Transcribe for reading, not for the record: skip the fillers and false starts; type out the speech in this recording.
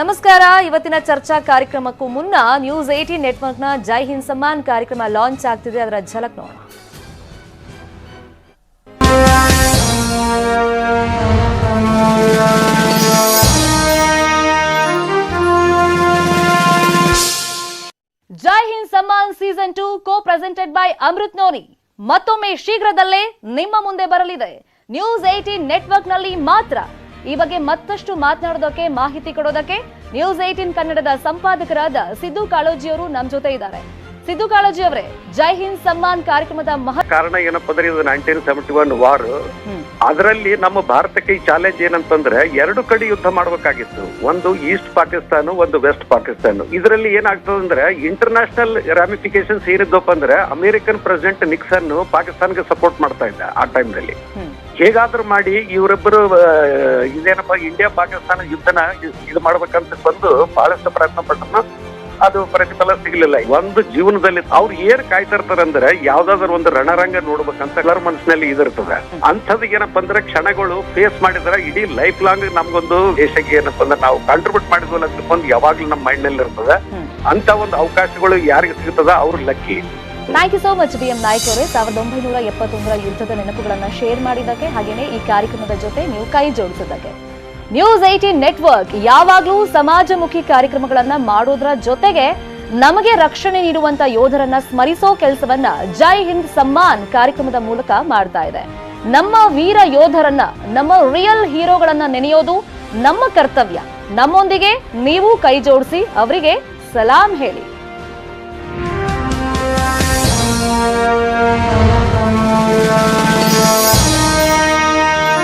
ನಮಸ್ಕಾರ. ಇವತ್ತಿನ ಚರ್ಚಾ ಕಾರ್ಯಕ್ರಮಕ್ಕೂ ಮುನ್ನ ನ್ಯೂಸ್ 18 ನೆಟ್ವರ್ಕ್ನ ಜೈ ಹಿಂದ್ ಸಮ್ಮಾನ್ ಕಾರ್ಯಕ್ರಮ ಲಾಂಚ್ ಆಗ್ತಿದೆ. ಅದರ ಝಲಕ್ ನೋಡೋಣ. Jai Hind Samman season 2 co presented by Amrit Noni ಮತ್ತೊಮ್ಮೆ ಶೀಘ್ರದಲ್ಲೇ ನಿಮ್ಮ ಮುಂದೆ ಬರಲಿದೆ. ನ್ಯೂಸ್ 18 ನೆಟ್ವರ್ಕ್ ನಲ್ಲಿ ಮಾತ್ರ. ಈ ಬಗ್ಗೆ ಮತ್ತಷ್ಟು ಮಾತನಾಡೋದಕ್ಕೆ, ಮಾಹಿತಿ ಕೊಡೋದಕ್ಕೆ ನ್ಯೂಸ್ 18 ಕನ್ನಡದ ಸಂಪಾದಕರಾದ ಸಿದ್ದು ಕಾಳೋಜಿ ಅವರು ನಮ್ಮ ಜೊತೆ ಇದ್ದಾರೆ. ಸಿದ್ದು ಕಾಳೋಜಿ ಅವರೇ, ಜೈ ಹಿಂದ್ ಸಮ್ಮಾನ್ ಕಾರ್ಯಕ್ರಮದ ಕಾರಣ ಏನಪ್ಪ ಅಂದ್ರೆ ಇದು 1971 ವಾರ್. ಅದರಲ್ಲಿ ನಮ್ಮ ಭಾರತಕ್ಕೆ ಈ ಚಾಲೆಂಜ್ ಏನಂತಂದ್ರೆ ಎರಡು ಕಡೆ ಯುದ್ಧ ಮಾಡಬೇಕಾಗಿತ್ತು. ಒಂದು ಈಸ್ಟ್ ಪಾಕಿಸ್ತಾನ, ಒಂದು ವೆಸ್ಟ್ ಪಾಕಿಸ್ತಾನ. ಇದರಲ್ಲಿ ಏನಾಗ್ತದೆ ಅಂದ್ರೆ ಇಂಟರ್ನ್ಯಾಷನಲ್ ರಾಮಿಫಿಕೇಶನ್ಸ್ ಏನಿದ್ದಪ್ಪ ಅಂದ್ರೆ ಅಮೆರಿಕನ್ ಪ್ರೆಸಿಡೆಂಟ್ ನಿಕ್ಸನ್ ಪಾಕಿಸ್ತಾನಕ್ಕೆ ಸಪೋರ್ಟ್ ಮಾಡ್ತಾ ಇದ್ದ ಆ ಟೈಮ್ನಲ್ಲಿ. ಹೇಗಾದ್ರೂ ಮಾಡಿ ಇವರಿಬ್ಬರು ಇದೇನಪ್ಪ ಇಂಡಿಯಾ ಪಾಕಿಸ್ತಾನ ಯುದ್ಧನ ಇದು ಮಾಡ್ಬೇಕಂತ ಬಂದು ಬಹಳಷ್ಟು ಪ್ರಯತ್ನ ಪಟ್ಟನ, ಅದು ಪ್ರತಿಫಲ ಸಿಗ್ಲಿಲ್ಲ. ಒಂದು ಜೀವನದಲ್ಲಿ ಅವ್ರು ಏನ್ ಕಾಯ್ತಿರ್ತಾರಂದ್ರೆ ಯಾವ್ದಾದ್ರು ಒಂದು ರಣರಂಗ ನೋಡ್ಬೇಕಂತ ಎಲ್ಲರ ಮನಸ್ಸಿನಲ್ಲಿ ಇದಿರ್ತದೆ. ಅಂಥದ್ದು ಏನಪ್ಪಾ ಅಂದ್ರೆ ಕ್ಷಣಗಳು ಫೇಸ್ ಮಾಡಿದ್ರೆ ಇಡೀ ಲೈಫ್ ಲಾಂಗ್ ನಮ್ಗೊಂದು ದೇಶಕ್ಕೆ ಏನಪ್ಪಾ ಅಂದ್ರೆ ನಾವು ಕಾಂಟ್ರಿಬ್ಯೂಟ್ ಮಾಡಿದ್ವಲ್ಲ ಅಂತ ಯಾವಾಗ್ಲೂ ನಮ್ಮ ಮೈಂಡ್ ನಲ್ಲಿ ಇರ್ತದೆ. ಅಂತ ಒಂದು ಅವಕಾಶಗಳು ಯಾರಿಗೆ ಸಿಗ್ತದ ಅವ್ರು lucky. Thank you so much BM Naik ಅವರೇ. 1971ರ ಯುದ್ಧದ ನೆನಪುಗಳನ್ನ ಶೇರ್ ಮಾಡಿದ್ದಕ್ಕೆ, ಹಾಗೇನೆ ಈ ಕಾರ್ಯಕ್ರಮದ ಜೊತೆ ನೀವು ಕೈ ಜೋಡಿಸಿದ್ದಕ್ಕೆ. ನ್ಯೂಸ್ 18 ನೆಟ್ವರ್ಕ್ ಯಾವಾಗ್ಲೂ ಸಮಾಜಮುಖಿ ಕಾರ್ಯಕ್ರಮಗಳನ್ನ ಮಾಡೋದ್ರ ಜೊತೆಗೆ ನಮಗೆ ರಕ್ಷಣೆ ನೀಡುವಂತ ಯೋಧರನ್ನ ಸ್ಮರಿಸೋ ಕೆಲಸವನ್ನ ಜೈ ಹಿಂದ್ ಸಮ್ಮಾನ್ ಕಾರ್ಯಕ್ರಮದ ಮೂಲಕ ಮಾಡ್ತಾ ಇದೆ. ನಮ್ಮ ವೀರ ಯೋಧರನ್ನ, ನಮ್ಮ ರಿಯಲ್ ಹೀರೋಗಳನ್ನ ನೆನೆಯೋದು ನಮ್ಮ ಕರ್ತವ್ಯ. ನಮ್ಮೊಂದಿಗೆ ನೀವು ಕೈ ಜೋಡಿಸಿ ಅವರಿಗೆ ಸಲಾಂ ಹೇಳಿ.